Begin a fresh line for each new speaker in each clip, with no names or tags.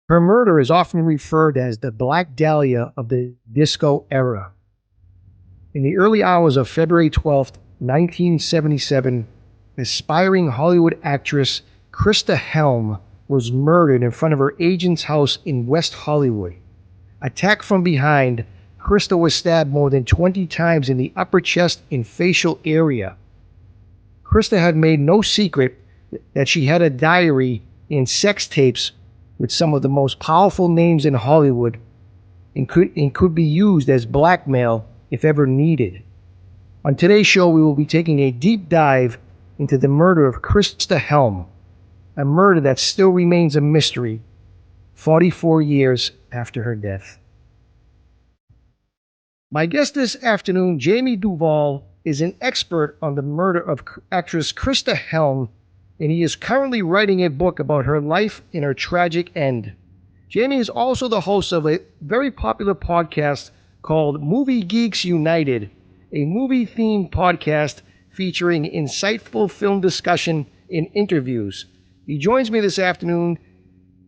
Her murder is often referred as the Black Dahlia of the disco era. In the early hours of February 12th, 1977, aspiring Hollywood actress Christa Helm was murdered in front of her agent's house in West Hollywood. Attacked from behind, Christa was stabbed more than 20 times in the upper chest and facial area. Christa had made no secret that she had a diary and sex tapes with some of the most powerful names in Hollywood and could be used as blackmail if ever needed. On today's show, we will be taking a deep dive into the murder of Christa Helm, a murder that still remains a mystery 44 years after her death. My guest this afternoon, Jamie Duval, is an expert on the murder of actress Christa Helm, and he is currently writing a book about her life and her tragic end. Jamie is also the host of a very popular podcast called Movie Geeks United, a movie-themed podcast featuring insightful film discussion and interviews. He joins me this afternoon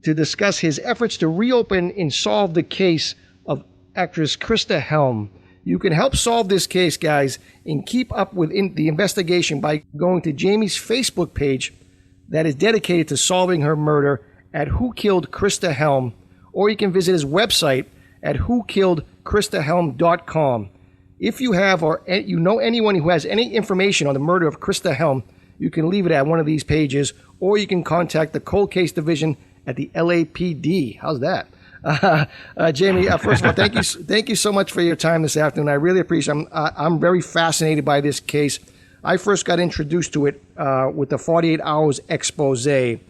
to discuss his efforts to reopen and solve the case of actress Christa Helm. You can help solve this case, guys, and keep up with the investigation by going to Jamie's Facebook page that is dedicated to solving her murder at Who Killed Christa Helm, or you can visit his website at whokilledchristahelm.com. If you have or you know anyone who has any information on the murder of Christa Helm, you can leave it at one of these pages, or you can contact the Cold Case Division at the LAPD. How's that? Jamie, first of all, thank you so much for your time this afternoon. I really appreciate it. I'm very fascinated by this case. I first got introduced to it with the 48 Hours expose. For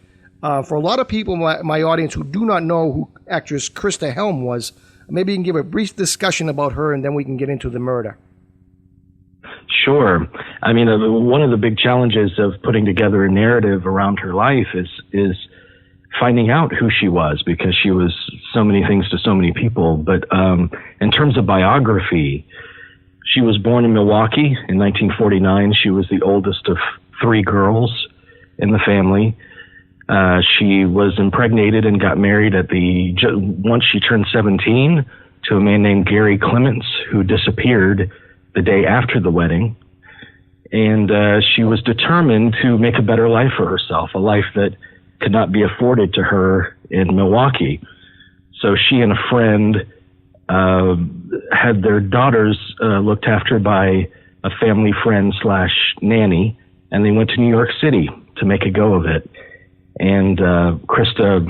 a lot of people in my audience who do not know who actress Christa Helm was, maybe you can give a brief discussion about her, and then we can get into the murder.
Sure. I mean, one of the big challenges of putting together a narrative around her life is finding out who she was, because she was so many things to so many people. But in terms of biography, she was born in Milwaukee in 1949. She was the oldest of three girls in the family. She was impregnated and got married once she turned 17 to a man named Gary Clements, who disappeared the day after the wedding. And she was determined to make a better life for herself, a life that could not be afforded to her in Milwaukee. So she and a friend had their daughters looked after by a family friend / nanny, and they went to New York City to make a go of it. And Christa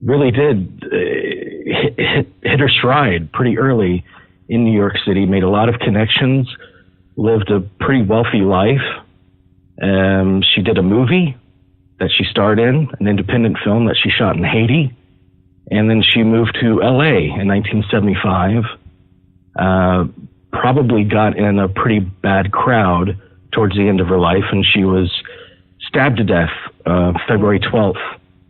really did hit her stride pretty early in New York City, made a lot of connections, lived a pretty wealthy life. She did a movie that she starred in, an independent film that she shot in Haiti. And then she moved to LA in 1975, probably got in a pretty bad crowd towards the end of her life, and she was stabbed to death February 12th,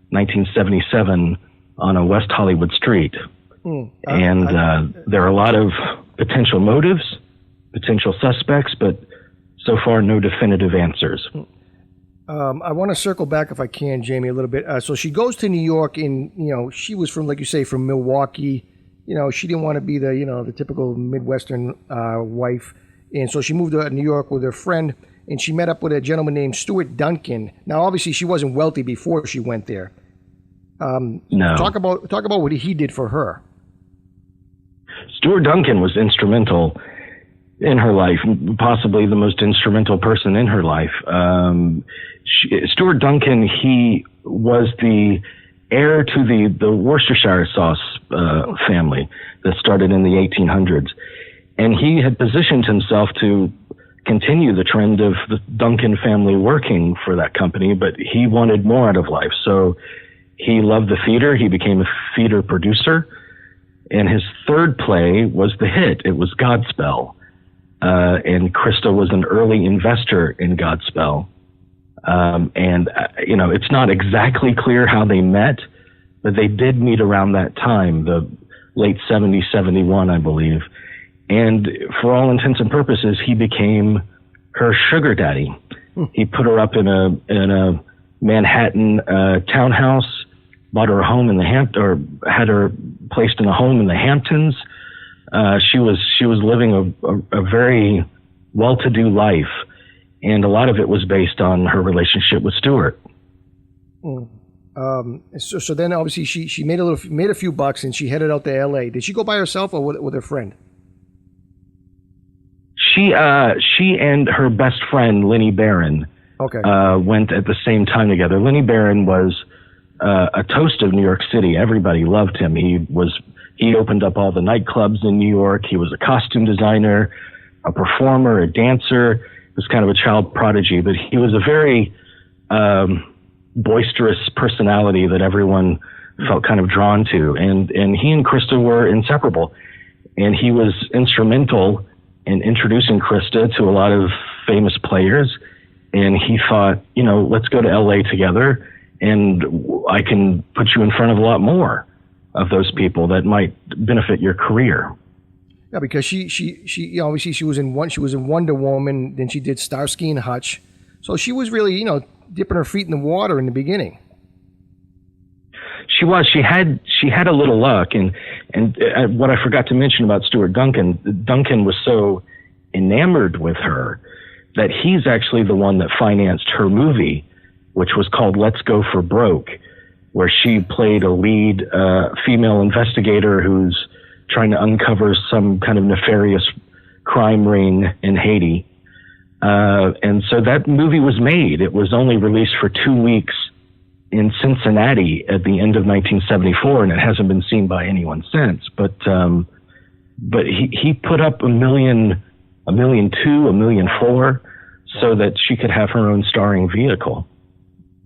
1977 on a West Hollywood street. There are a lot of potential motives, potential suspects, but so far no definitive answers.
I want to circle back, if I can, Jamie, a little bit. So she goes to New York, and she was from, like you say, from Milwaukee. She didn't want to be the typical Midwestern wife, and so she moved to New York with her friend, and she met up with a gentleman named Stuart Duncan. Now, obviously, she wasn't wealthy before she went there.
No.
Talk about what he did for her.
Stuart Duncan was instrumental in her life, possibly the most instrumental person in her life. Stuart Duncan, he was the heir to the Worcestershire sauce family that started in the 1800s. And he had positioned himself to continue the trend of the Duncan family working for that company, but he wanted more out of life. So he loved the theater. He became a theater producer. And his third play was the hit. It was Godspell. And Christa was an early investor in Godspell. It's not exactly clear how they met, but they did meet around that time, the late 70s, 71, I believe. And for all intents and purposes, he became her sugar daddy. He put her up in a Manhattan townhouse, bought her a home in the or had her placed in a home in the Hamptons. She was living a very well-to-do life, and a lot of it was based on her relationship with Stewart.
So then obviously she made a few bucks and she headed out to L.A. Did she go by herself or with her friend?
She and her best friend Lenny Barron went at the same time together. Lenny Barron was a toast of New York City. Everybody loved him. He opened up all the nightclubs in New York. He was a costume designer, a performer, a dancer. He was kind of a child prodigy, but he was a very boisterous personality that everyone felt kind of drawn to. And he and Christa were inseparable. And he was instrumental in introducing Christa to a lot of famous players. And he thought, let's go to LA together and I can put you in front of a lot more of those people that might benefit your career.
Yeah, because she obviously she was in Wonder Woman, then she did Starsky and Hutch. So she was really, dipping her feet in the water in the beginning.
She was. She had a little luck, and what I forgot to mention about Stuart Duncan was so enamored with her that he's actually the one that financed her movie, which was called Let's Go for Broke, where she played a lead female investigator who's trying to uncover some kind of nefarious crime ring in Haiti. And so that movie was made. It was only released for 2 weeks in Cincinnati at the end of 1974, and it hasn't been seen by anyone since. But he put up $1.2 million, $1.4 million, so that she could have her own starring vehicle.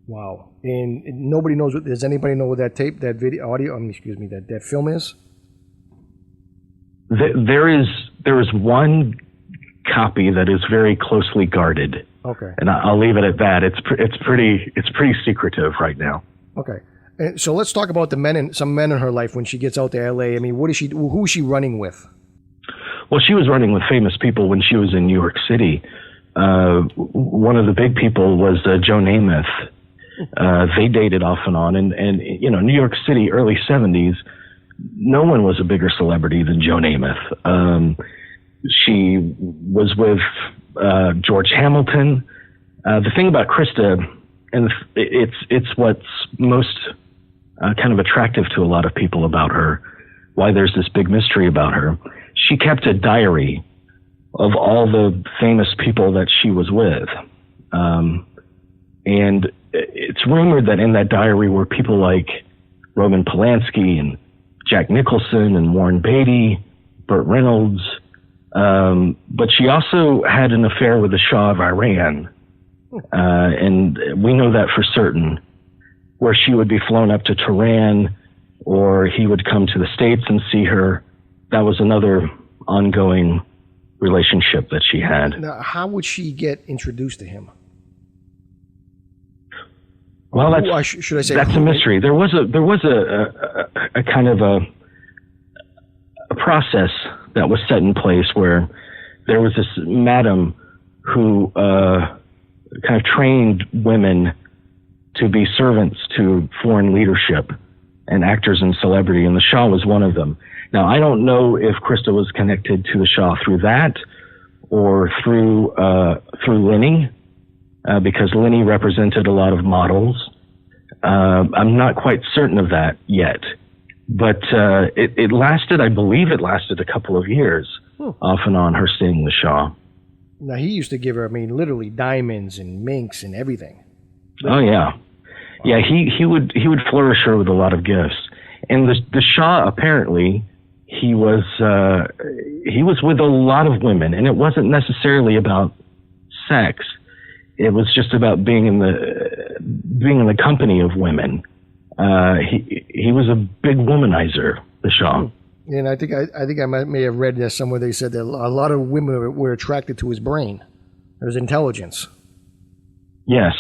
Wow. And nobody knows does anybody know what that tape, that video, audio, that film is?
There is one copy that is very closely guarded.
Okay.
And I'll leave it at that. It's pretty secretive right now.
Okay. And so let's talk about some men in her life when she gets out to LA. I mean, who is she running with?
Well, she was running with famous people when she was in New York City. One of the big people was Joe Namath. They dated off and on, and New York City, early 70s, no one was a bigger celebrity than Joe Namath. She was with George Hamilton. The thing about Christa, and it's what's most kind of attractive to a lot of people about her, why there's this big mystery about her. She kept a diary of all the famous people that she was with. And it's rumored that in that diary were people like Roman Polanski and Jack Nicholson and Warren Beatty, Burt Reynolds. But she also had an affair with the Shah of Iran. And we know that for certain, where she would be flown up to Tehran or he would come to the States and see her. That was another ongoing relationship that she had.
Now, how would she get introduced to him?
Well, that's a mystery. There was a kind of a process that was set in place where there was this madam who kind of trained women to be servants to foreign leadership and actors and celebrity, and the Shah was one of them. Now, I don't know if Christa was connected to the Shah through that or through Lenny, because Lenny represented a lot of models. I'm not quite certain of that yet, but it lasted, I believe it lasted a couple of years, off and on, her seeing the Shah.
Now, he used to give her, literally diamonds and minks and everything.
Oh, yeah. Yeah, he would flourish her with a lot of gifts. And the Shah, apparently, he was with a lot of women, and it wasn't necessarily about sex. It was just about being in the company of women. He was a big womanizer, the Shah.
And I think I may have read this somewhere. They said that a lot of women were attracted to his brain, his intelligence.
Yes,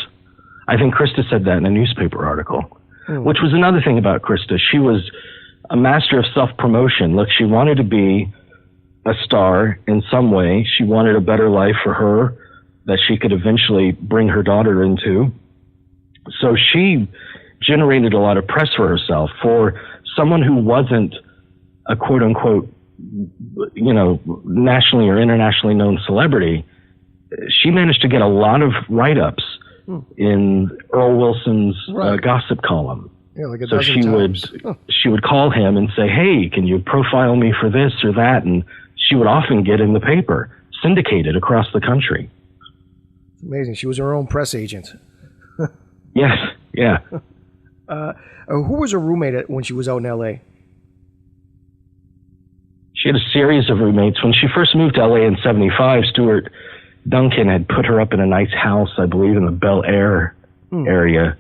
I think Christa said that in a newspaper article, which was another thing about Christa. She was a master of self-promotion. Look, she wanted to be a star in some way. She wanted a better life for her that she could eventually bring her daughter into. So she generated a lot of press for herself. For someone who wasn't a quote unquote, nationally or internationally known celebrity, she managed to get a lot of write-ups in Earl Wilson's gossip column.
Yeah, like
so she would call him and say, "Hey, can you profile me for this or that?" And she would often get in the paper, syndicated across the country.
It's amazing. She was her own press agent.
Yes, yeah.
Who was her roommate when she was out in L.A.?
She had a series of roommates. When she first moved to L.A. in 75, Stuart Duncan had put her up in a nice house, I believe, in the Bel Air area.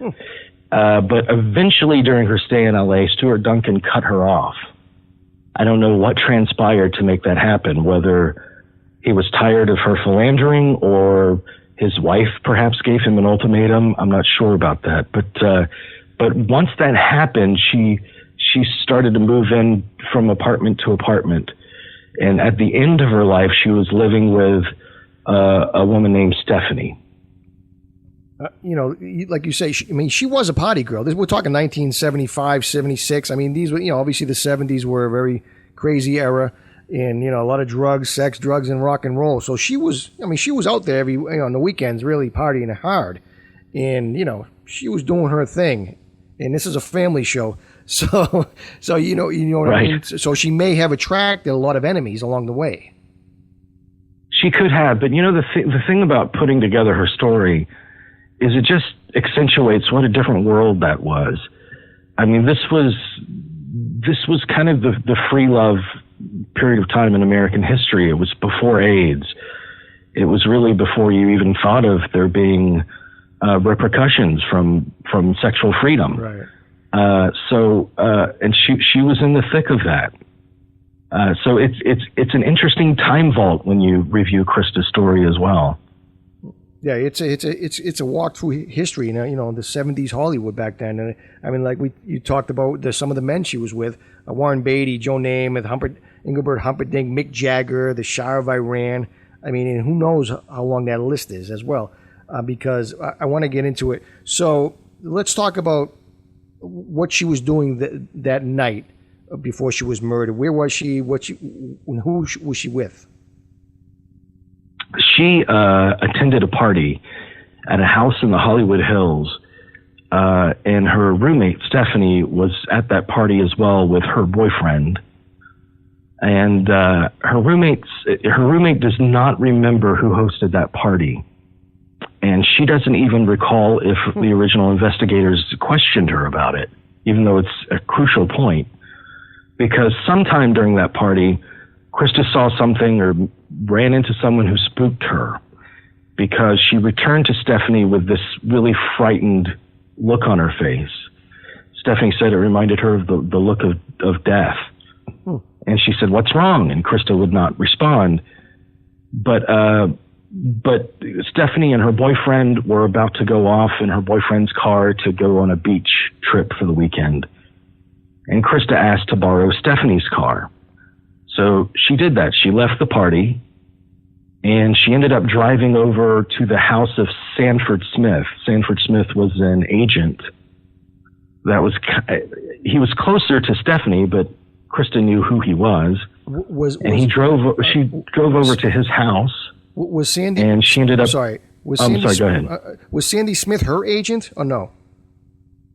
But eventually, during her stay in L.A., Stuart Duncan cut her off. I don't know what transpired to make that happen, whether he was tired of her philandering or his wife perhaps gave him an ultimatum. I'm not sure about that. But once that happened, she started to move in from apartment to apartment. And at the end of her life, she was living with a woman named Stephanie.
Like you say, she was a party girl. We're talking 1975, 76. I mean, these were, obviously the 70s were a very crazy era, and a lot of drugs, sex, drugs, and rock and roll. So she was out there every on the weekends, really partying hard, and she was doing her thing. And this is a family show, so you know what I mean. So she may have attracted a lot of enemies along the way.
She could have, but the thing about putting together her story is it just accentuates what a different world that was. I mean, this was kind of the free love period of time in American history. It was before AIDS. It was really before you even thought of there being repercussions from sexual freedom.
Right.
And she was in the thick of that. So it's an interesting time vault when you review Christa's story as well.
Yeah, it's a walk through history, the 70s Hollywood back then. And I mean, like you talked about some of the men she was with, Warren Beatty, Joe Namath, Engelbert Humperdinck, Mick Jagger, the Shah of Iran. I mean, and who knows how long that list is as well, because I want to get into it. So let's talk about what she was doing that night before she was murdered. Where was she? Who was she with?
She attended a party at a house in the Hollywood Hills, and her roommate, Stephanie, was at that party as well with her boyfriend. And her roommate does not remember who hosted that party. And she doesn't even recall if the original investigators questioned her about it, even though it's a crucial point. Because sometime during that party, Christa saw something or ran into someone who spooked her, because she returned to Stephanie with this really frightened look on her face. Stephanie said it reminded her of the look of death. And she said, "What's wrong?" And Christa would not respond. But Stephanie and her boyfriend were about to go off in her boyfriend's car to go on a beach trip for the weekend. And Christa asked to borrow Stephanie's car. So she did that. She left the party, and she ended up driving over to the house of Sanford Smith. Sanford Smith was an agent. He was closer to Stephanie, but Christa knew who he was. She drove over to his house.
Was Sandy?
And she ended up.
Sorry.
I'm sorry. Go ahead.
Was Sandy Smith her agent or no?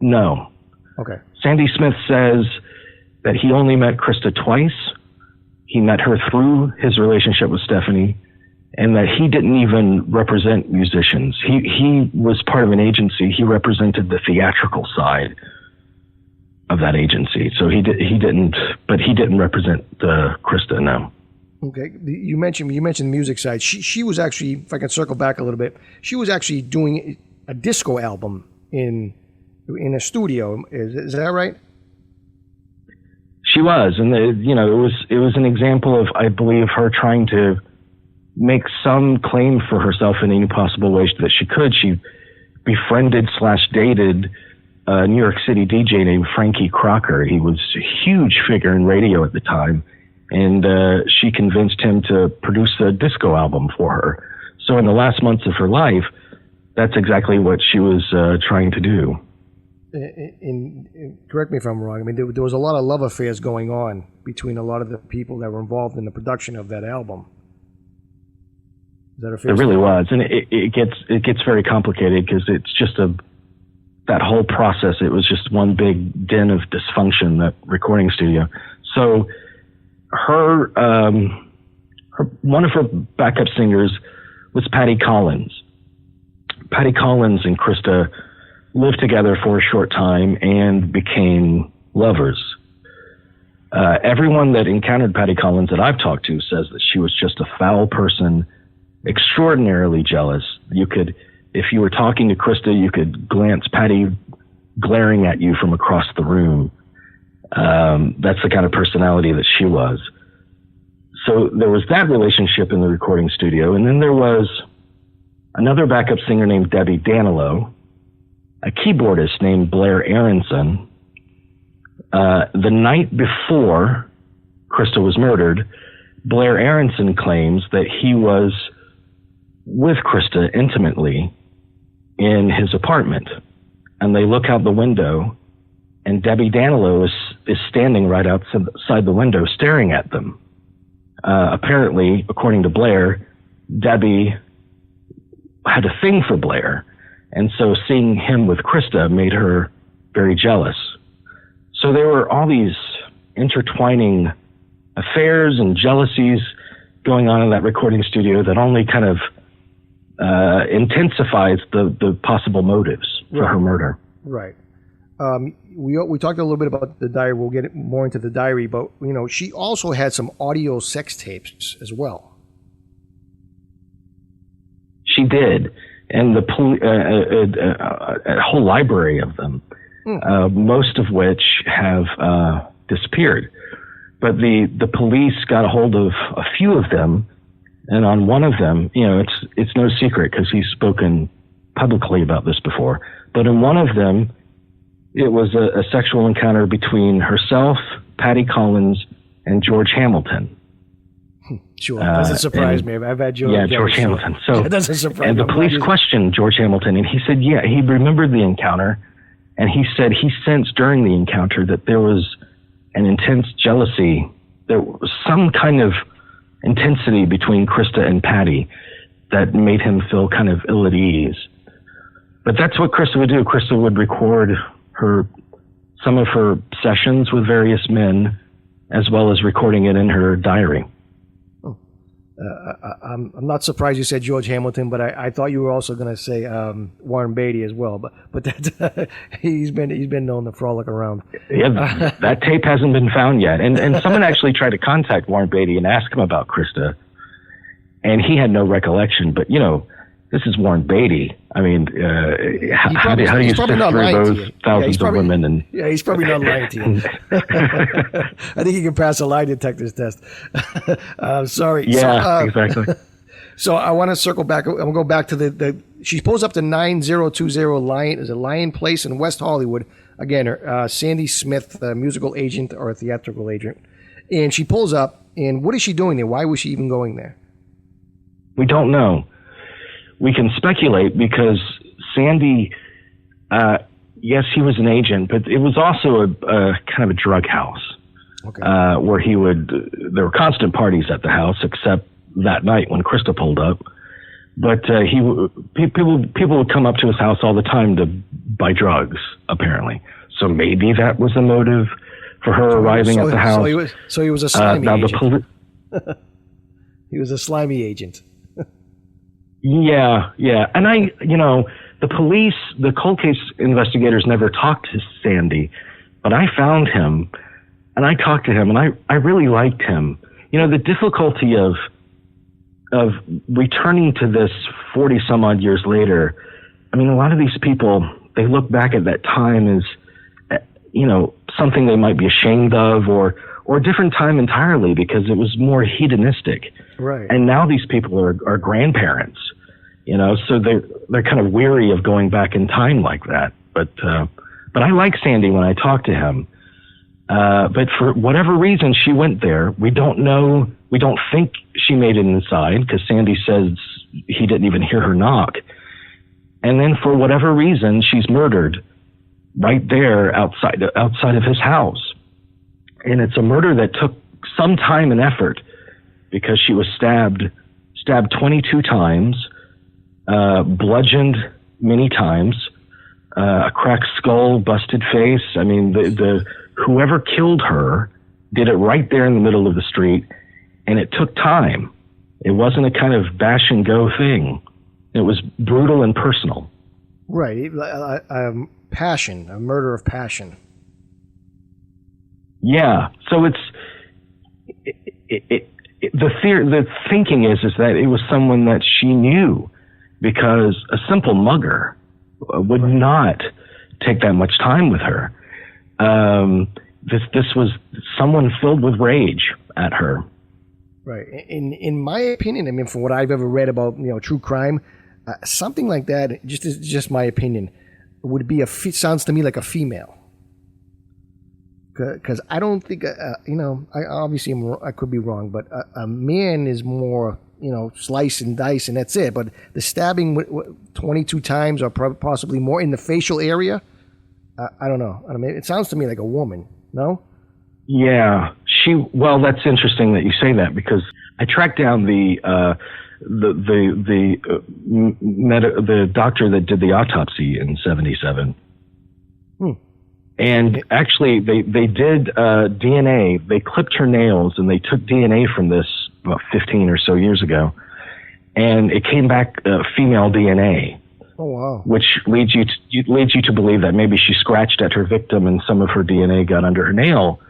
No.
Okay.
Sandy Smith says that he only met Christa twice. He met her through his relationship with Stephanie, and that he didn't even represent musicians. He was part of an agency. He represented the theatrical side of that agency. So he didn't represent Christa. No.
Okay. You mentioned the music side. She was actually, if I can circle back a little bit, she was actually doing a disco album in a studio. Is that right?
She was, and it was an example of, I believe, her trying to make some claim for herself in any possible way that she could. She befriended / dated a New York City DJ named Frankie Crocker. He was a huge figure in radio at the time, and she convinced him to produce a disco album for her. So in the last months of her life, that's exactly what she was trying to do.
correct me if I'm wrong. I mean, there was a lot of love affairs going on between a lot of the people that were involved in the production of that album. Is that a fair
It really
statement?
was, and it gets very complicated because it's just that whole process. It was just one big den of dysfunction, that recording studio. So her one of her backup singers was Patty Collins. Patty Collins and Christa lived together for a short time and became lovers. Everyone that encountered Patty Collins that I've talked to says that she was just a foul person, extraordinarily jealous. If you were talking to Christa, you could glance Patty glaring at you from across the room. That's the kind of personality that she was. So there was that relationship in the recording studio. And then there was another backup singer named Debbie Danilow, a keyboardist named Blair Aronson. The night before Christa was murdered, Blair Aronson claims that he was with Christa intimately in his apartment. And they look out the window, and Debbie Danilow is standing right outside the window staring at them. Apparently, according to Blair, Debbie had a thing for Blair, and so seeing him with Christa made her very jealous. So there were all these intertwining affairs and jealousies going on in that recording studio that only kind of intensifies the possible motives for her murder.
Right. We talked a little bit about the diary. We'll get more into the diary, but she also had some audio sex tapes as well.
She did, and a whole library of them, most of which have disappeared. But the police got a hold of a few of them, and on one of them, it's no secret because he's spoken publicly about this before. But in one of them, it was a sexual encounter between herself, Patty Collins, and George Hamilton.
Sure, doesn't surprise me. I've had George.
Yeah, George Hamilton. So
it doesn't surprise me.
And the police questioned George Hamilton, and he said, yeah, he remembered the encounter, and he said he sensed during the encounter that there was an intense jealousy. There was some kind of intensity between Christa and Patty that made him feel kind of ill at ease. But that's what Christa would do. Christa would record some of her sessions with various men, as well as recording it in her diary.
I'm not surprised you said George Hamilton, but I thought you were also going to say Warren Beatty as well. But that, he's been known to frolic around.
Yeah, that tape hasn't been found yet. And someone actually tried to contact Warren Beatty and ask him about Christa, and he had no recollection. But this is Warren Beatty. I mean, how do you sift through those thousands of women? And
he's probably not lying to you. I think he can pass a lie detector's test. Sorry.
Yeah, exactly.
So I want to circle back. I'm going to go back to she pulls up to 9020 Lion Place in West Hollywood. Again, Sandy Smith, a musical agent or a theatrical agent. And she pulls up, and what is she doing there? Why was she even going there?
We don't know. We can speculate because Sandy, yes, he was an agent, but it was also a kind of a drug house. Okay. Where there were constant parties at the house, except that night when Christa pulled up. But people would come up to his house all the time to buy drugs, apparently. So maybe that was the motive for her arriving at the house.
So he was a slimy agent. He was a slimy agent.
Yeah. And the cold case investigators never talked to Sandy, but I found him and I talked to him and I really liked him. The difficulty of returning to this 40 some odd years later. I mean, a lot of these people, they look back at that time as, something they might be ashamed of or a different time entirely because it was more hedonistic.
Right.
And now these people are grandparents, so they're kind of weary of going back in time like that. But I like Sandy when I talk to him. But for whatever reason, she went there. We don't know. We don't think she made it inside because Sandy says he didn't even hear her knock. And then for whatever reason, she's murdered. right there outside of his house. And it's a murder that took some time and effort because she was stabbed 22 times, bludgeoned many times, a cracked skull, busted face. I mean, the whoever killed her did it right there in the middle of the street, and it took time. It wasn't a kind of bash and go thing. It was brutal and personal.
Right. Passion, a murder of passion.
Yeah. So the thinking is that it was someone that she knew, because a simple mugger would not take that much time with her. This was someone filled with rage at her.
Right. In my opinion, I mean, from what I've ever read about, true crime, something like that, just my opinion, would be sounds to me like a female. Because I don't think, I could be wrong, but a man is more, slice and dice and that's it. But the stabbing 22 times or possibly more in the facial area, I don't know. I mean, it sounds to me like a woman, no?
Yeah, well, that's interesting that you say that, because I tracked down the doctor that did the autopsy in 1977. And actually, they did DNA. They clipped her nails, and they took DNA from this about 15 or so years ago, and it came back female DNA.
Oh wow!
Which leads you to believe that maybe she scratched at her victim, and some of her DNA got under her nail.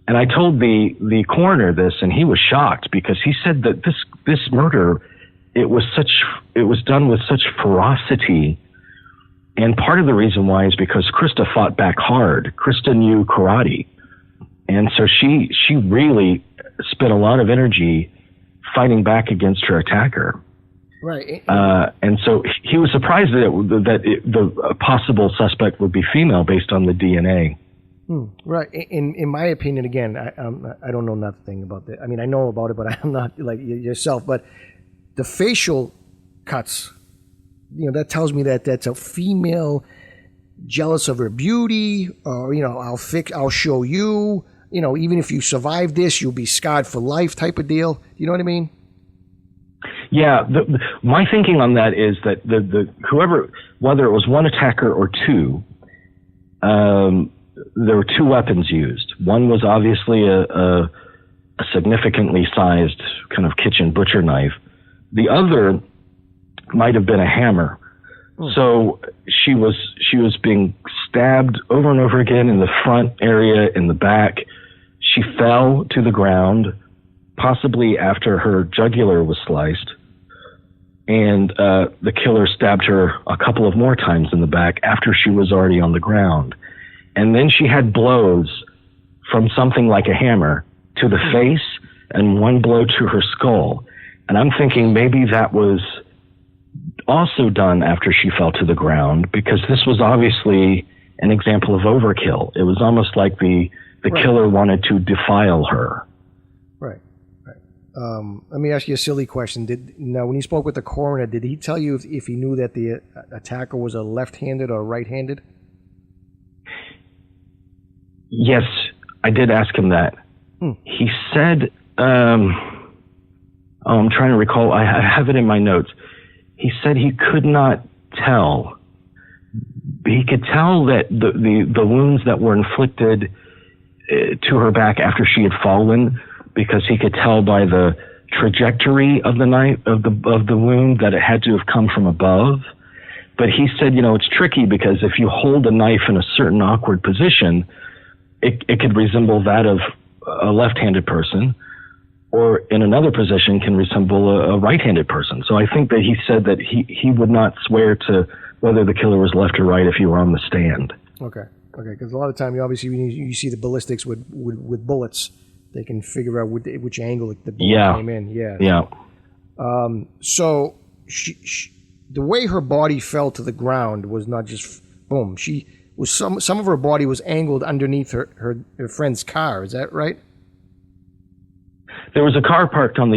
And I told the coroner this, and he was shocked, because he said that this murder, it was done with such ferocity. And part of the reason why is because Christa fought back hard. Christa knew karate. And so she really spent a lot of energy fighting back against her attacker.
Right.
And so he was surprised that the possible suspect would be female based on the DNA.
Right. In my opinion, again, I don't know nothing about that. I mean, I know about it, but I'm not like yourself. But the facial cuts, that tells me that that's a female jealous of her beauty, or, I'll show you, even if you survive this, you'll be scarred for life type of deal. You know what I mean?
Yeah. My thinking on that is that whoever, whether it was one attacker or two, there were two weapons used. One was obviously a significantly sized kind of kitchen butcher knife. The other might have been a hammer. So she was being stabbed over and over again in the front area, in the back. She fell to the ground, possibly after her jugular was sliced, and the killer stabbed her a couple of more times in the back after she was already on the ground. And then she had blows from something like a hammer to the face and one blow to her skull. And I'm thinking maybe that was also done after she fell to the ground, because this was obviously an example of overkill. It was almost like the killer wanted to defile her. Right.
Let me ask you a silly question. When you spoke with the coroner, did he tell you if he knew that the attacker was a left-handed or right-handed?
Yes, I did ask him that. He said, I'm trying to recall, I have it in my notes. He said he could not tell. He could tell that the wounds that were inflicted to her back after she had fallen, because he could tell by the trajectory of the knife of the wound that it had to have come from above. But he said, it's tricky, because if you hold a knife in a certain awkward position, it could resemble that of a left-handed person, or in another position can resemble a right-handed person. So I think that he said that he would not swear to whether the killer was left or right if he were on the stand.
Okay. Because a lot of time, obviously, when you see the ballistics with bullets, they can figure out which angle the bullet came in. Yeah. So the way her body fell to the ground was not just boom. Some of her body was angled underneath her friend's car. Is that right?
There was a car parked on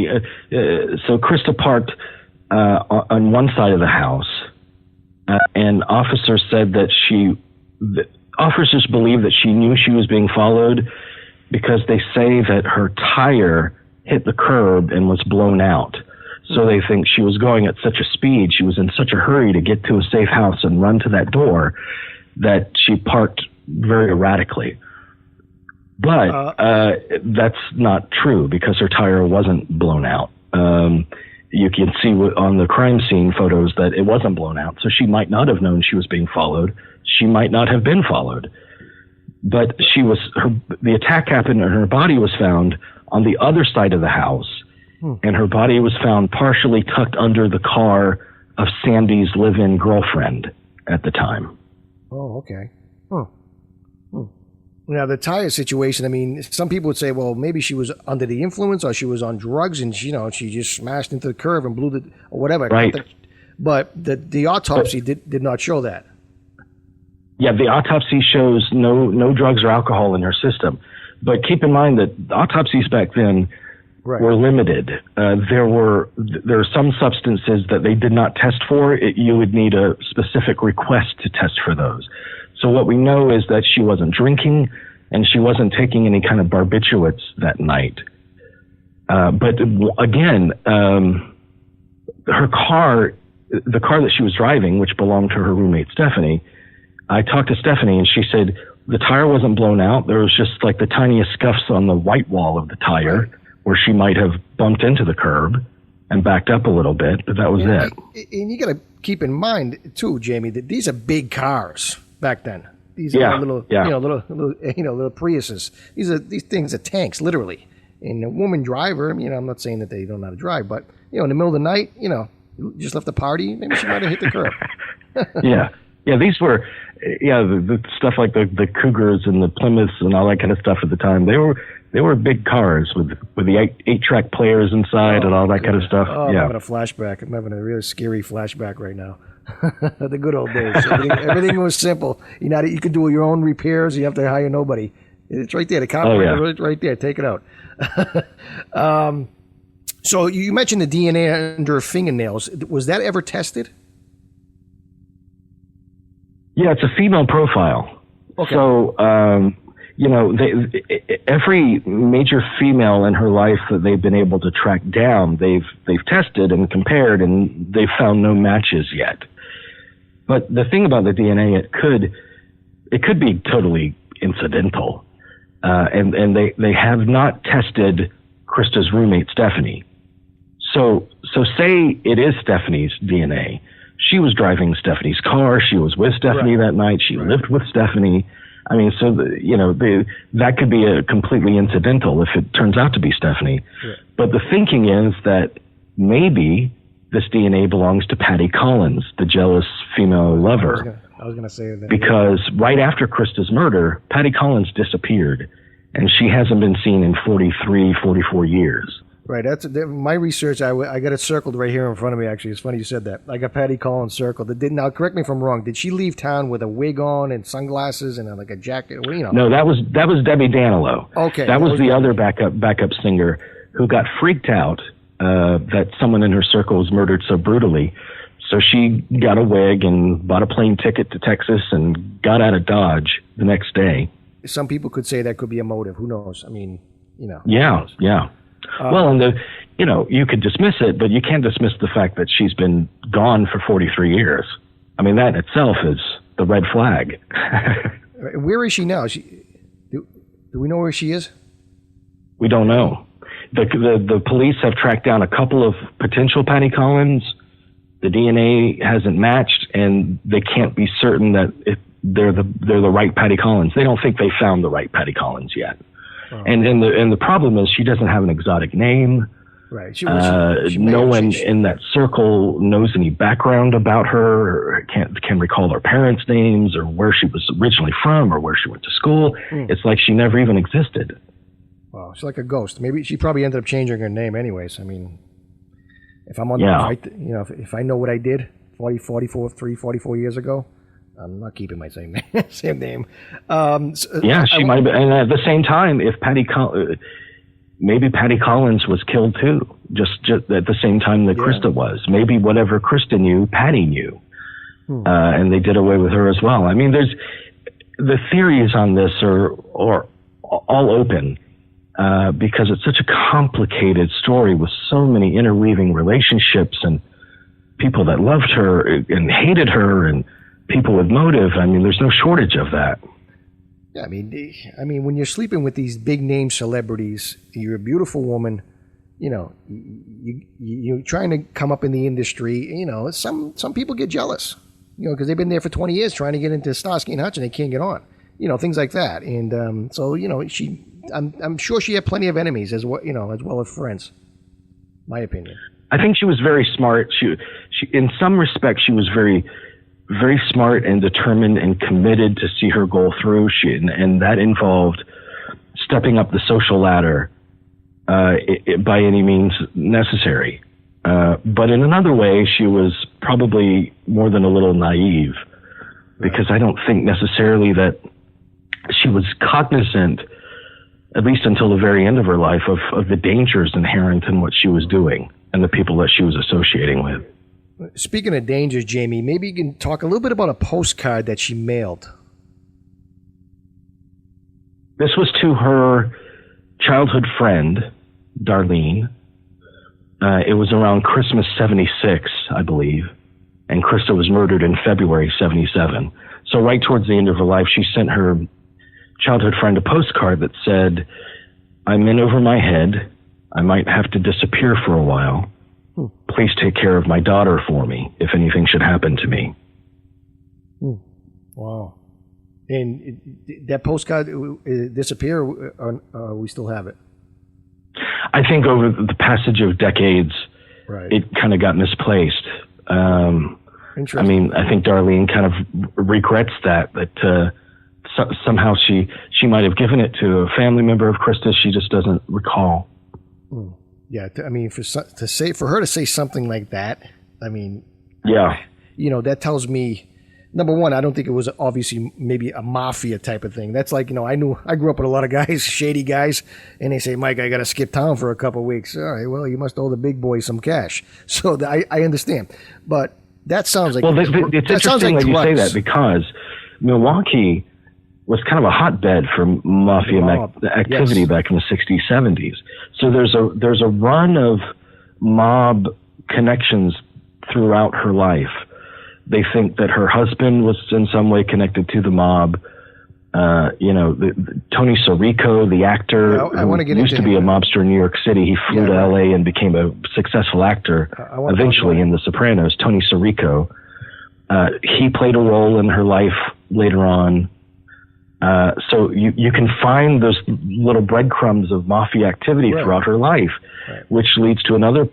so Christa parked on one side of the house, and officers said that officers believe that she knew she was being followed because they say that her tire hit the curb and was blown out. So they think she was going at such a speed, she was in such a hurry to get to a safe house and run to that door, that she parked very erratically. But that's not true, because her tire wasn't blown out. You can see on the crime scene photos that it wasn't blown out. So she might not have known she was being followed. She might not have been followed. But the attack happened and her body was found on the other side of the house. And her body was found partially tucked under the car of Sandy's live-in girlfriend at the time.
Oh, okay. Now, the tire situation, I mean, some people would say, well, maybe she was under the influence or she was on drugs and, she just smashed into the curb and blew or whatever.
Right.
But the autopsy did not show that.
Yeah, the autopsy shows no drugs or alcohol in her system. But keep in mind that autopsies back then were limited. There were some substances that they did not test for. You would need a specific request to test for those. So what we know is that she wasn't drinking and she wasn't taking any kind of barbiturates that night. But again, her car, the car that she was driving, which belonged to her roommate Stephanie, I talked to Stephanie and she said the tire wasn't blown out. There was just like the tiniest scuffs on the white wall of the tire where she might have bumped into the curb and backed up a little bit, but that was it.
And you got to keep in mind too, Jamie, that these are big cars back then. These are little Priuses. These things are tanks, literally. And a woman driver, I'm not saying that they don't know how to drive, but in the middle of the night, just left the party, maybe she might have hit the curb.
Yeah, these were, the stuff like the Cougars and the Plymouths and all that kind of stuff at the time. They were big cars with the 8-track players inside and all that kind of stuff.
Oh, I'm having a flashback. I'm having a really scary flashback right now. The good old days. Everything was simple. You could do your own repairs. You have to hire nobody. It's right there. The carburetor right there. Take it out. So you mentioned the DNA under her fingernails. Was that ever tested?
Yeah, it's a female profile. Okay. So, every major female in her life that they've been able to track down, they've tested and compared, and they've found no matches yet. But the thing about the DNA, it could be totally incidental, and they have not tested Christa's roommate Stephanie. So say it is Stephanie's DNA. She was driving Stephanie's car. She was with Stephanie that night. She lived with Stephanie. I mean, so that could be a completely incidental if it turns out to be Stephanie. Yeah. But the thinking is that maybe this DNA belongs to Patty Collins, the jealous female lover.
I was going to say that.
Because right after Christa's murder, Patty Collins disappeared, and she hasn't been seen in 44 years.
Right. That's my research. I got it circled right here in front of me. Actually, it's funny you said that. I got Patty Collins circled. Now, correct me if I'm wrong. Did she leave town with a wig on and sunglasses and like a jacket?
No, that was Debbie Danilo.
Okay,
that was the other backup singer who got freaked out that someone in her circle was murdered so brutally. So she got a wig and bought a plane ticket to Texas and got out of Dodge the next day.
Some people could say that could be a motive. Who knows? I mean,
Yeah. Well, and you could dismiss it, but you can't dismiss the fact that she's been gone for 43 years. I mean, that in itself is the red flag.
Where is she now? Do we know where she is?
We don't know. The police have tracked down a couple of potential Patty Collins. The DNA hasn't matched, and they can't be certain that they're the right Patty Collins. They don't think they found the right Patty Collins yet. Oh. And the problem is she doesn't have an exotic name.
Right.
No one in that circle knows any background about her, or can recall her parents' names, or where she was originally from, or where she went to school. It's like she never even existed.
Wow, she's like a ghost. Maybe she probably ended up changing her name anyways. I mean, if I'm on if I know what I did 44 years ago, I'm not keeping my same name.
She might have been. And at the same time, if maybe Patty Collins was killed too, just at the same time that Christa was. Maybe whatever Christa knew, Patty knew, and they did away with her as well. I mean, the theories on this are all open because it's such a complicated story with so many interweaving relationships and people that loved her and hated her and people with motive. I mean, there's no shortage of that.
Yeah, I mean, when you're sleeping with these big name celebrities, you're a beautiful woman. You know, you're trying to come up in the industry. You know, some people get jealous. You know, because they've been there for 20 years trying to get into Starsky and Hutch and they can't get on. You know, things like that. And so, you know, I'm sure she had plenty of enemies as well. You know, as well as friends. My opinion.
I think she was very smart. She in some respects, she was very, very smart and determined and committed to see her goal through. And that involved stepping up the social ladder by any means necessary. But in another way, she was probably more than a little naive, because I don't think necessarily that she was cognizant, at least until the very end of her life, of the dangers inherent in what she was doing and the people that she was associating with.
Speaking of dangers, Jamie, maybe you can talk a little bit about a postcard that she mailed.
This was to her childhood friend, Darlene. It was around Christmas 76, I believe, and Christa was murdered in February 77. So right towards the end of her life, she sent her childhood friend a postcard that said, "I'm in over my head. I might have to disappear for a while. Please take care of my daughter for me if anything should happen to me."
Wow. And that postcard disappear, or we still have it?
I think over the passage of decades,
right,
it kind of got misplaced. I mean, I think Darlene kind of regrets that somehow she might have given it to a family member of Christa. She just doesn't recall.
Yeah, I mean, for her to say something like that, I mean,
yeah,
you know, that tells me, number one, I don't think it was obviously maybe a mafia type of thing. That's like, you know, I grew up with a lot of guys, shady guys, and they say, "Mike, I got to skip town for a couple of weeks." All right, well, you must owe the big boy some cash. So I understand, but that sounds like,
well, it's interesting that you say that, because Milwaukee was kind of a hotbed for mafia activity back in the 60s, 70s. So there's a run of mob connections throughout her life. They think that her husband was in some way connected to the mob. You know, Tony Sirico, the actor, who used to be a mobster in New York City, he flew to LA and became a successful actor eventually in The Sopranos. Tony Sirico, he played a role in her life later on. So you can find those little breadcrumbs of mafia activity throughout her life, which leads to another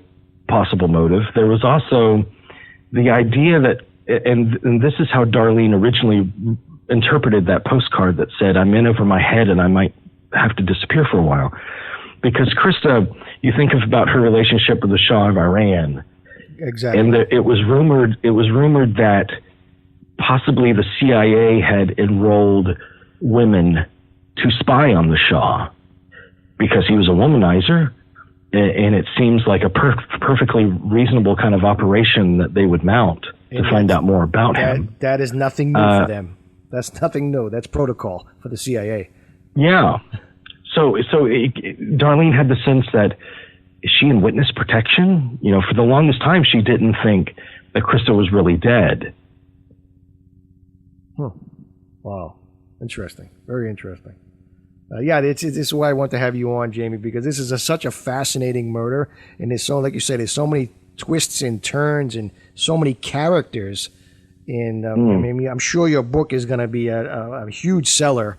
possible motive. There was also the idea that, and this is how Darlene originally interpreted that postcard that said, "I'm in over my head and I might have to disappear for a while." Because Christa, you think about her relationship with the Shah of Iran.
Exactly.
And it was rumored that possibly the CIA had enrolled women to spy on the Shah because he was a womanizer, and it seems like a perfectly reasonable kind of operation that they would mount to find out more about him.
That is nothing new for them. That's nothing new. That's protocol for the CIA.
Yeah. So Darlene had the sense that, is she in witness protection? You know, for the longest time, she didn't think that Christa was really dead.
Wow. Interesting. Very interesting. This is why I want to have you on, Jamie, because this is such a fascinating murder. And there's so, like you said, there's so many twists and turns and so many characters. And I mean, I'm sure your book is going to be a huge seller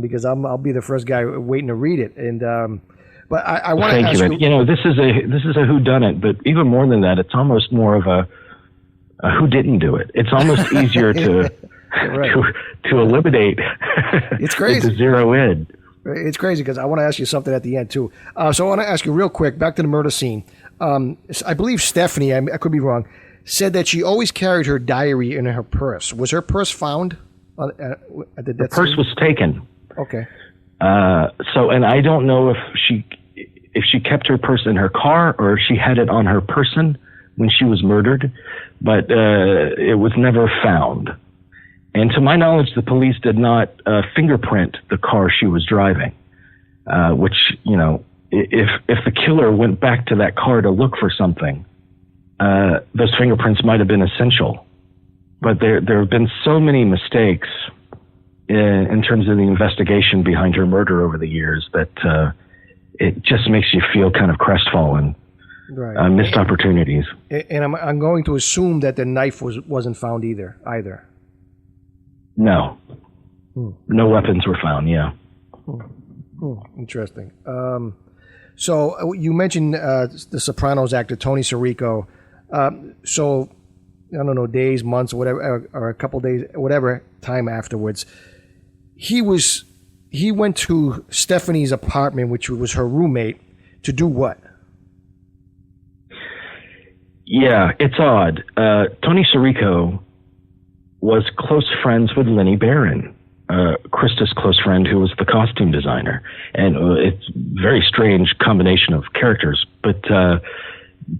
because I'll be the first guy waiting to read it. And but I want to ask you.
You know, this is a whodunit, but even more than that, it's almost more of a who didn't do it. It's almost easier to to eliminate.
It's crazy.
To zero in.
It's crazy because I want to ask you something at the end too. So I want to ask you real quick, back to the murder scene. I believe Stephanie, I could be wrong, said that she always carried her diary in her purse. Was her purse found at the death scene?
The purse was taken.
Okay.
And I don't know if she kept her purse in her car or if she had it on her person when she was murdered, but it was never found. And to my knowledge, the police did not fingerprint the car she was driving, which, you know, if the killer went back to that car to look for something, those fingerprints might have been essential. But there have been so many mistakes in terms of the investigation behind her murder over the years that it just makes you feel kind of crestfallen.
Right.
Missed opportunities.
And I'm going to assume that the knife wasn't found either.
No. No weapons were found, yeah.
Interesting. So you mentioned the Sopranos actor Tony Sirico. So I don't know, days, months, whatever, or a couple days, whatever time afterwards, he went to Stephanie's apartment, which was her roommate, to do what?
Yeah, it's odd. Tony Sirico was close friends with Lenny Barron, Christa's close friend, who was the costume designer. And it's a very strange combination of characters. But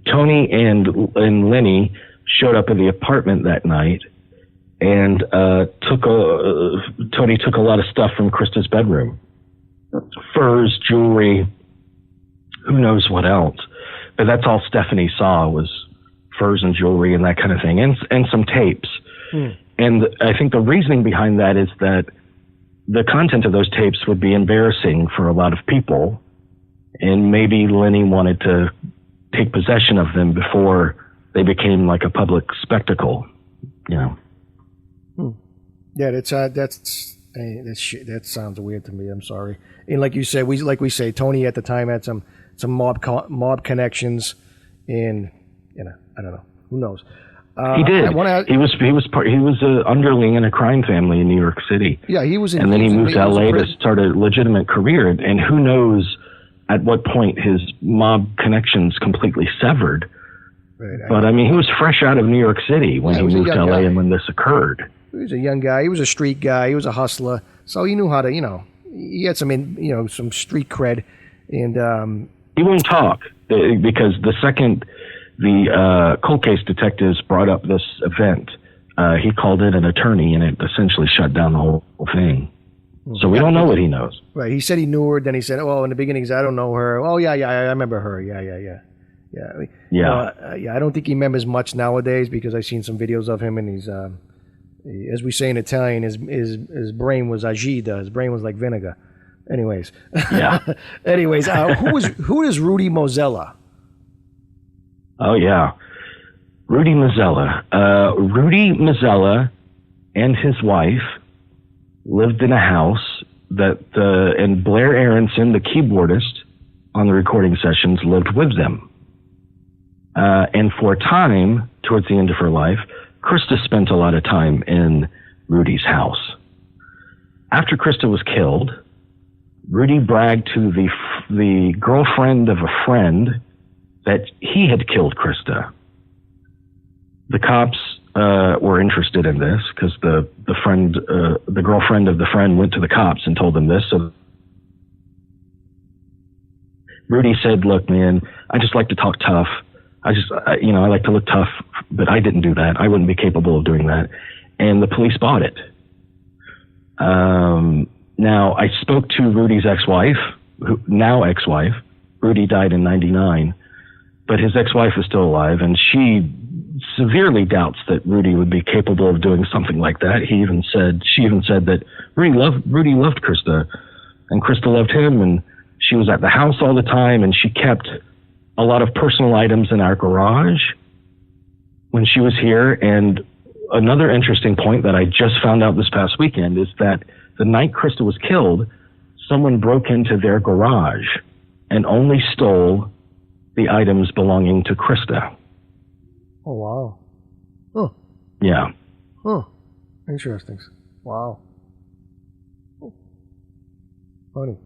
Tony and Lenny showed up in the apartment that night, and Tony took a lot of stuff from Christa's bedroom. Furs, jewelry, who knows what else. But that's all Stephanie saw was furs and jewelry and that kind of thing, and some tapes. And I think the reasoning behind that is that the content of those tapes would be embarrassing for a lot of people, and maybe Lenny wanted to take possession of them before they became like a public spectacle, you know.
Yeah, that sounds weird to me. I'm sorry. And like you said, we say Tony at the time had some mob connections, and you know, I don't know, who knows.
He did. He was an underling in a crime family in New York City.
Yeah, he was.
And then he moved to LA to start a legitimate career. And who knows at what point his mob connections completely severed. Right. But I mean, he was fresh out of New York City when he moved to LA and when this occurred.
He was a young guy. He was a street guy. He was a hustler. So he knew how to, he had some street cred. And
he won't talk because the second the cold case detectives brought up this event, he called in an attorney, and it essentially shut down the whole thing. So we don't know what he knows.
Right. He said he knew her. Then he said, "Oh, in the beginning, I don't know her." Oh, yeah, I remember her. Yeah. I don't think he remembers much nowadays because I've seen some videos of him, and he's, as we say in Italian, his brain was agita. His brain was like vinegar. Anyways.
Yeah.
Who is Rudy Mozella?
Oh, yeah. Rudy Mazzella. Rudy Mazzella and his wife lived in a house and Blair Aronson, the keyboardist on the recording sessions, lived with them. And for a time, towards the end of her life, Christa spent a lot of time in Rudy's house. After Christa was killed, Rudy bragged to the girlfriend of a friend that he had killed Christa. The cops were interested in this because the girlfriend of the friend went to the cops and told them this. So Rudy said, "Look, man, I just like to talk tough. I like to look tough, but I didn't do that. I wouldn't be capable of doing that." And the police bought it. Now, I spoke to Rudy's ex-wife, now ex-wife. Rudy died in 1999. But his ex-wife is still alive, and she severely doubts that Rudy would be capable of doing something like that. She even said that Rudy loved Christa, and Christa loved him, and she was at the house all the time, and she kept a lot of personal items in our garage when she was here. And another interesting point that I just found out this past weekend is that the night Christa was killed, someone broke into their garage and only stole the items belonging to Christa.
Oh, wow. Huh.
Yeah.
Huh. Interesting. Wow. Oh. Funny.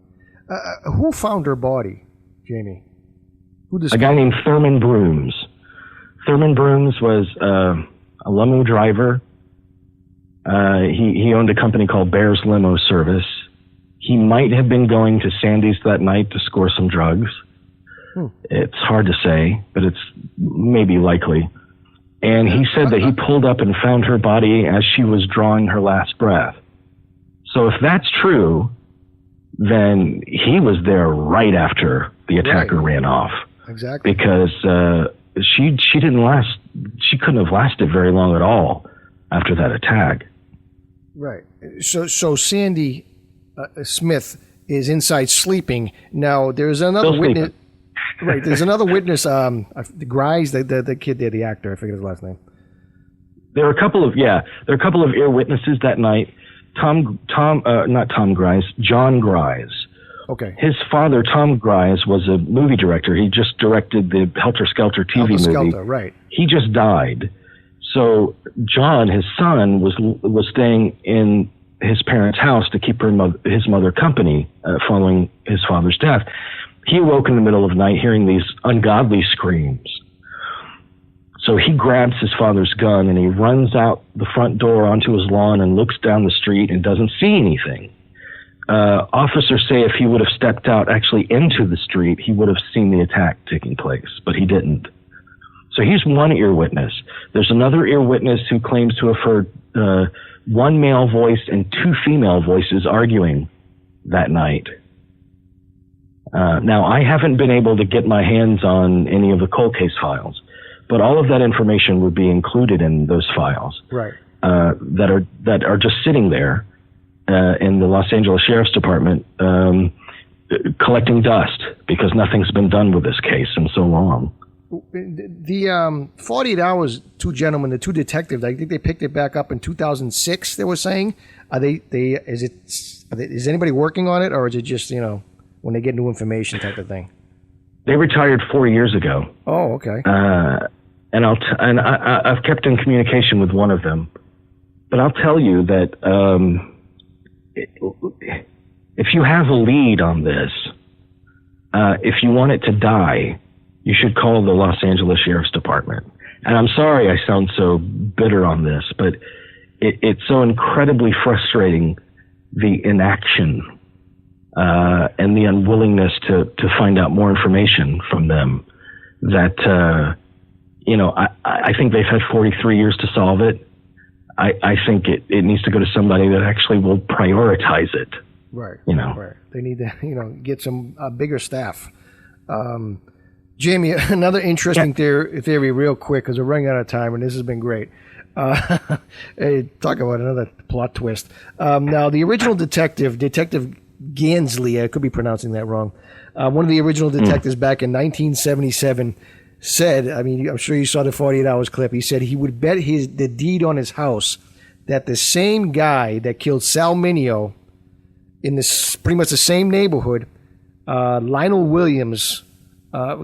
Who found her body, Jamie?
A guy named Thurman Brooms. Thurman Brooms was a limo driver. He owned a company called Bear's Limo Service. He might have been going to Sandy's that night to score some drugs. It's hard to say, but it's maybe likely. And he said that he pulled up and found her body as she was drawing her last breath. So if that's true, then he was there right after the attacker ran off.
Exactly.
Because she didn't last. She couldn't have lasted very long at all after that attack.
Right. So Sandy Smith is inside sleeping. Now there's another
Still
witness.
sleeping.
Right. There's another witness. The Grimes, the kid there, the actor. I forget his last name.
There are a couple of ear witnesses that night. Not Tom Grimes, John Grimes.
Okay.
His father, Tom Grimes, was a movie director. He just directed the Helter Skelter TV movie.
Skelter, right.
He just died. So John, his son, was staying in his parents' house to keep his mother company following his father's death. He awoke in the middle of the night hearing these ungodly screams. So he grabs his father's gun and he runs out the front door onto his lawn and looks down the street and doesn't see anything. Officers say if he would have stepped out actually into the street, he would have seen the attack taking place, but he didn't. So he's one ear witness. There's another ear witness who claims to have heard one male voice and two female voices arguing that night. Now, I haven't been able to get my hands on any of the cold case files, but all of that information would be included in those files,
right?
That are just sitting there in the Los Angeles Sheriff's Department, collecting dust because nothing's been done with this case in so long.
The 48 hours, two gentlemen, the two detectives, I think they picked it back up in 2006. They were saying, is anybody working on it, or is it just when they get new information type of thing?
They retired 4 years ago.
Oh, okay.
And I've kept in communication with one of them, but I'll tell you that if you have a lead on this, if you want it to die, you should call the Los Angeles Sheriff's Department. And I'm sorry I sound so bitter on this, but it's so incredibly frustrating, the inaction and the unwillingness to find out more information from them, that, I think they've had 43 years to solve it. I think it needs to go to somebody that actually will prioritize it.
Right.
Right.
They need to, get some bigger staff. Jamie, another interesting theory real quick, because we're running out of time, and this has been great. Hey, talk about another plot twist. Now, the original Detective Gansley, I could be pronouncing that wrong, one of the original detectives back in 1977 said, I'm sure you saw the 48 Hours clip, he said he would bet the deed on his house that the same guy that killed Sal Mineo in this pretty much the same neighborhood, Lionel Williams,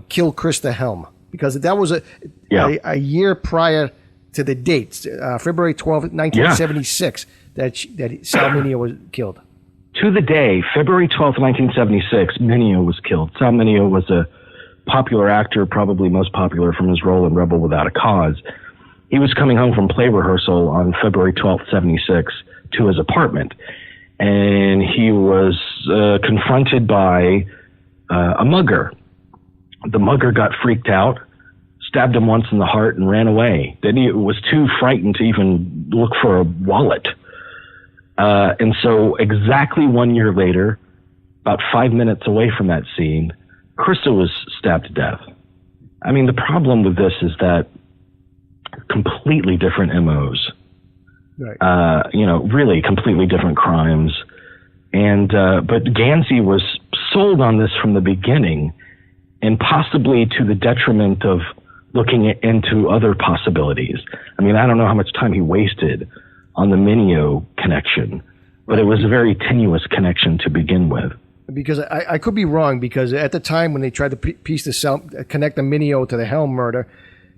killed Christa Helm, because that was a year prior to the date, February 12th, 1976, that Sal Mineo was killed.
To the day, February 12th, 1976, Mineo was killed. Sal Mineo was a popular actor, probably most popular from his role in Rebel Without a Cause. He was coming home from play rehearsal on February 12th, 76, to his apartment, and he was confronted by a mugger. The mugger got freaked out, stabbed him once in the heart, and ran away. Then he was too frightened to even look for a wallet. And so exactly 1 year later, about 5 minutes away from that scene, Christa was stabbed to death. The problem with this is that completely different MOs, right. Really completely different crimes. And, but Gansey was sold on this from the beginning, and possibly to the detriment of looking into other possibilities. I don't know how much time he wasted on the Mineo connection, but it was a very tenuous connection to begin with.
Because I could be wrong, because at the time when they tried to connect the Mineo to the Helm murder,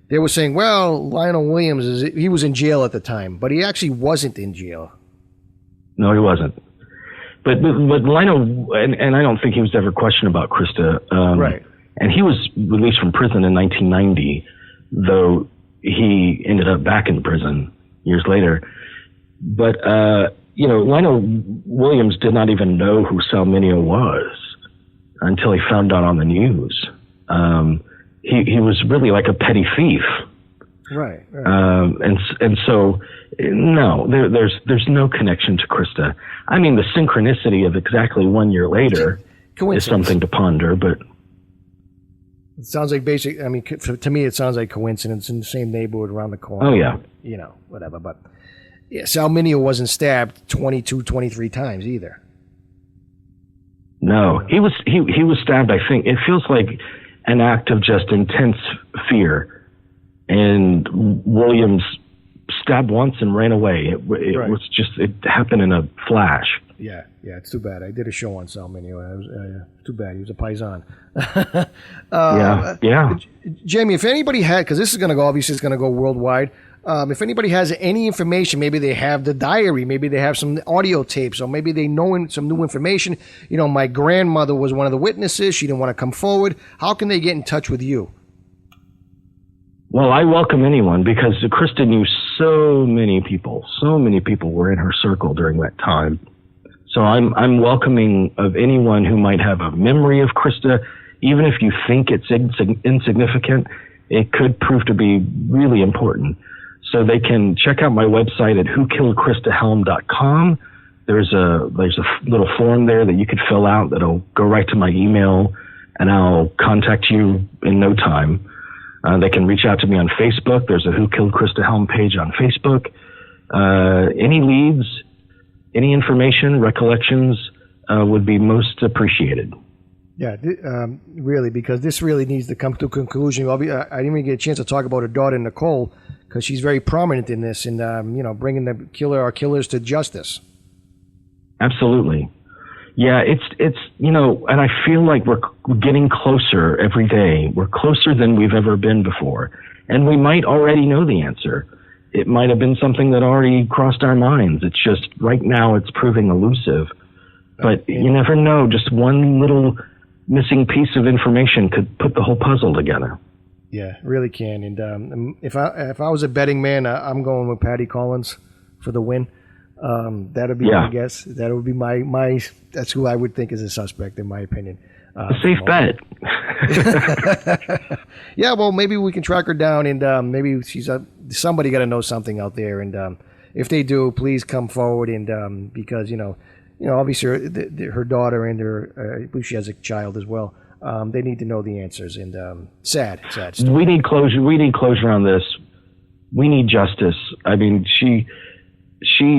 they were saying, well, Lionel Williams, he was in jail at the time, but he actually wasn't in jail.
No, he wasn't. But Lionel, and I don't think he was ever questioned about Christa.
Right.
And he was released from prison in 1990, though he ended up back in prison years later. But, Lionel Williams did not even know who Sal Mineo was until he found out on the news. He was really like a petty thief,
Right.
And so, no, there's no connection to Christa. I mean, the synchronicity of exactly 1 year later is something to ponder, but
it sounds like to me, it sounds like coincidence in the same neighborhood around the corner.
Oh, yeah.
Whatever. But yeah, Sal Mineo wasn't stabbed 22, 23 times either.
No, he was stabbed. I think it feels like an act of just intense fear. And Williams stabbed once and ran away. It was just, it happened in a flash.
Yeah, it's too bad. I did a show on Sal Mineo. It was too bad. He was a paisan.
Yeah.
Jamie, if anybody had, because this is going to go, obviously it's going to go worldwide. If anybody has any information, maybe they have the diary, maybe they have some audio tapes, or maybe they know some new information. My grandmother was one of the witnesses. She didn't want to come forward. How can they get in touch with you?
Well, I welcome anyone, because Christa knew so many people. So many people were in her circle during that time. So I'm welcoming of anyone who might have a memory of Christa. Even if you think it's insignificant, it could prove to be really important. So they can check out my website at whokilledchristahelm.com. There's a little form there that you could fill out that'll go right to my email, and I'll contact you in no time. They can reach out to me on Facebook. There's a Who Killed Christa Helm page on Facebook. Any leads, any information, recollections would be most appreciated.
Yeah, really, because this really needs to come to a conclusion. I didn't even get a chance to talk about her daughter, Nicole, because she's very prominent in this, and bringing our killers to justice.
Absolutely. Yeah, it's and I feel like we're getting closer every day. We're closer than we've ever been before, and we might already know the answer. It might have been something that already crossed our minds. It's just right now it's proving elusive, but you never know. Just one little missing piece of information could put the whole puzzle together.
Yeah, really can. And if I was a betting man, I'm going with Patty Collins for the win. That'd be my guess. That would be my. That's who I would think is a suspect, in my opinion.
A safe bet.
Yeah, well, maybe we can track her down, and maybe somebody got to know something out there. And if they do, please come forward. And because obviously her daughter and I believe she has a child as well. They need to know the answers. And sad story.
We need closure. We need closure on this. We need justice. I mean, she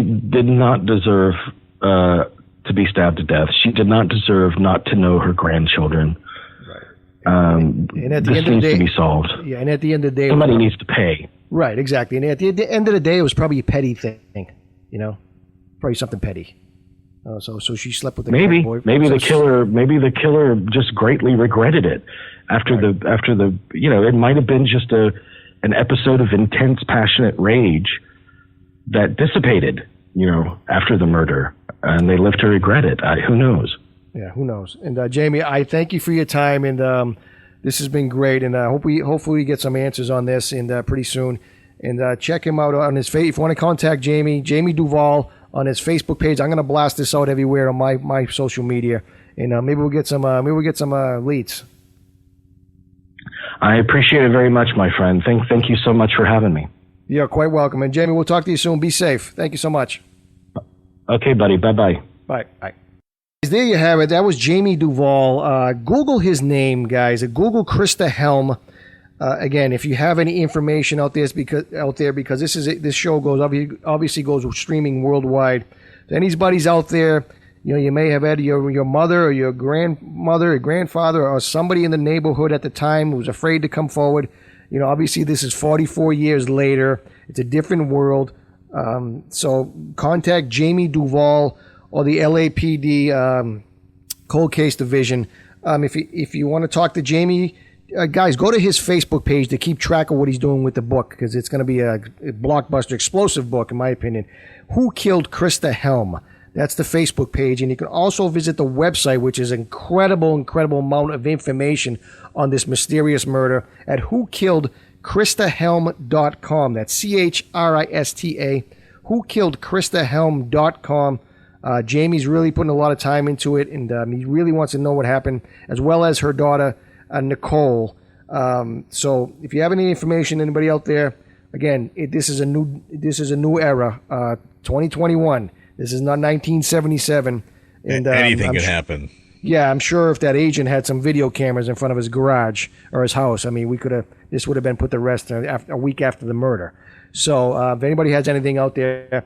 did not deserve to be stabbed to death. She did not deserve not to know her grandchildren. Right. And at the end of the day, needs to be solved.
Yeah, and at the end of the day,
somebody needs to pay.
Right, exactly. And at the end of the day, it was probably a petty thing. Probably something petty. So she slept with the boy.
Maybe the killer just greatly regretted it after the it might have been just an episode of intense, passionate rage that dissipated, after the murder, and they lived to regret it. Who knows?
Yeah, who knows? And Jamie, I thank you for your time, and this has been great. And hopefully we get some answers on this, and pretty soon. And check him out on his if you want to contact Jamie Duval on his Facebook page. I'm going to blast this out everywhere on my social media, and maybe we'll get some leads.
I appreciate it very much, my friend. Thank you so much for having me.
You're quite welcome. And Jamie, we'll talk to you soon. Be safe. Thank you so much.
Okay, buddy. Bye-bye.
Bye. There you have it. That was Jamie Duval. Google his name, guys. Google Christa Helm. Again, if you have any information out there, because this show obviously goes streaming worldwide. If anybody's out there, you may have had your mother or your grandmother or grandfather or somebody in the neighborhood at the time who was afraid to come forward. Obviously this is 44 years later. It's a different world. So contact Jamie Duval or the LAPD Cold Case Division. If you want to talk to Jamie, guys, go to his Facebook page to keep track of what he's doing with the book, because it's going to be a blockbuster, explosive book, in my opinion. Who Killed Christa Helm? That's the Facebook page. And you can also visit the website, which is incredible amount of information on this mysterious murder at whokilledchristahelm.com. That's CHRISTA, whokilledchristahelm.com. Jamie's really putting a lot of time into it, and he really wants to know what happened, as well as her daughter, Nicole. So if you have any information, anybody out there, Again, this is a new era, 2021. This is not 1977. And
anything could happen.
Yeah, I'm sure if that agent had some video cameras in front of his garage or his house, I mean, this would have been put to rest a week after the murder. So if anybody has anything out there,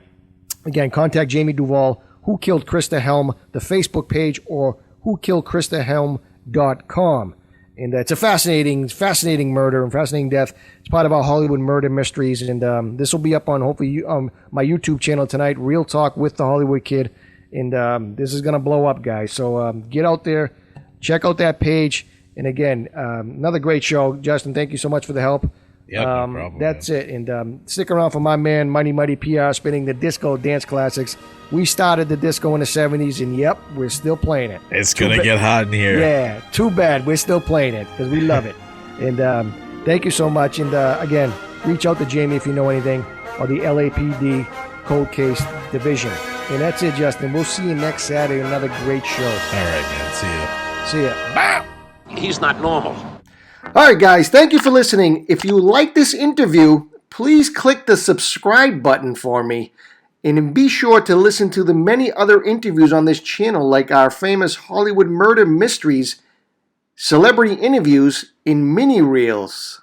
again, contact Jamie Duvall, Who Killed Christa Helm, the Facebook page, or whokilledchristahelm.com. And it's a fascinating murder and fascinating death. It's part of our Hollywood murder mysteries. And this will be up on hopefully my YouTube channel tonight, Real Talk with the Hollywood Kid. And this is going to blow up, guys. So get out there, check out that page. And again, another great show. Justin, thank you so much for the help.
Yeah, no problem.
That's it. And stick around for my man, Mighty PR, spinning the disco dance classics. We started the disco in the 70s, and yep, we're still playing it.
It's going to get hot in here.
Yeah, too bad. We're still playing it because we love it. And thank you so much. And again, reach out to Jamie if you know anything, or the LAPD Cold Case Division. And that's it, Justin. We'll see you next Saturday. Another great show.
All right, man. See you.
See ya. Bam!
He's not normal.
All right, guys. Thank you for listening. If you like this interview, please click the subscribe button for me. And be sure to listen to the many other interviews on this channel, like our famous Hollywood murder mysteries, celebrity interviews, and mini reels.